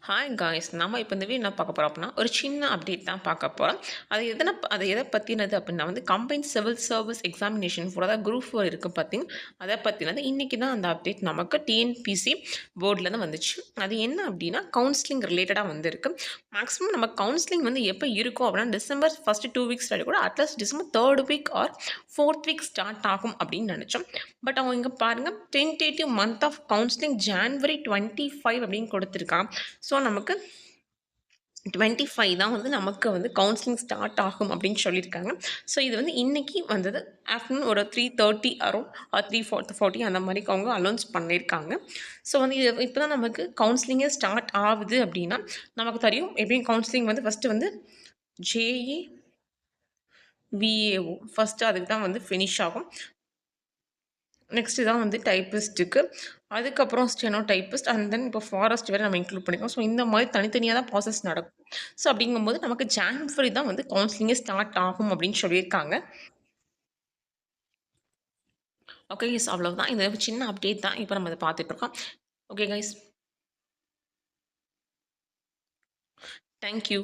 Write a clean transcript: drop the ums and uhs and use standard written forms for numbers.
Hi guys நம்ம இப்போ இந்த வீடியோ என்ன பார்க்க போகிறோம் அப்படின்னா ஒரு சின்ன அப்டேட் தான் பார்க்க போகிறோம். அது எதை பற்றினது அப்படின்னா வந்து combine civil service examination four அதாவது குரூப் 4 இருக்குது பார்த்தீங்க. அதை பற்றினது இன்றைக்கி தான் அந்த அப்டேட் நமக்கு டிஎன்பிசி போர்ட்லேருந்து வந்துச்சு. அது என்ன அப்படின்னா கவுன்சிலிங் ரிலேட்டடாக வந்திருக்கு. மேக்ஸிமம் நம்ம கவுன்சிலிங் வந்து எப்போ இருக்கும் அப்படின்னா டிசம்பர் ஃபஸ்ட்டு 2 வீக்ஸ் கூட at least December 3rd week or 4th week start ஆகும் அப்படின்னு நினச்சோம். பட் அவங்க இங்கே பாருங்கள் tentative month of counselling January 25 அப்படின்னு கொடுத்துருக்காங்க. ஸோ நமக்கு 25 தான் வந்து நமக்கு வந்து கவுன்சிலிங் ஸ்டார்ட் ஆகும் அப்படின்னு சொல்லியிருக்காங்க. ஸோ இது வந்து இன்றைக்கி வந்தது ஆஃப்டர்நூன் ஒரு 3:30 அரௌண்ட் 3:40 அந்த மாதிரி அவங்க அலௌன்ஸ் பண்ணியிருக்காங்க. ஸோ வந்து இது இப்போ தான் நமக்கு கவுன்சிலிங்கே ஸ்டார்ட் ஆகுது அப்படின்னா நமக்கு தெரியும் எப்படியும் கவுன்சிலிங் வந்து ஃபஸ்ட்டு வந்து ஜேஇ விஏஓ ஃபஸ்ட்டு அதுக்கு தான் வந்து ஃபினிஷ் ஆகும். நெக்ஸ்ட்டு தான் வந்து டைப்பிஸ்ட்டுக்கு, அதுக்கப்புறம் ஸ்டெனோ டைப்பிஸ்ட் அண்ட் தென் இப்போ ஃபாரஸ்ட் வேறு நம்ம இன்க்ளூட் பண்ணியிருக்கோம். ஸோ இந்த மாதிரி தனித்தனியாக தான் ப்ராசஸ் நடக்கும். ஸோ அப்படிங்கும்போது நமக்கு ஜான்வரி தான் வந்து கவுன்சிலிங்கே ஸ்டார்ட் ஆகும் அப்படின்னு சொல்லியிருக்காங்க. ஓகே கைஸ், அவ்வளவுதான். இந்த சின்ன அப்டேட் தான் இப்போ நம்ம இதை பார்த்துட்ருக்கோம். Okay guys, thank you.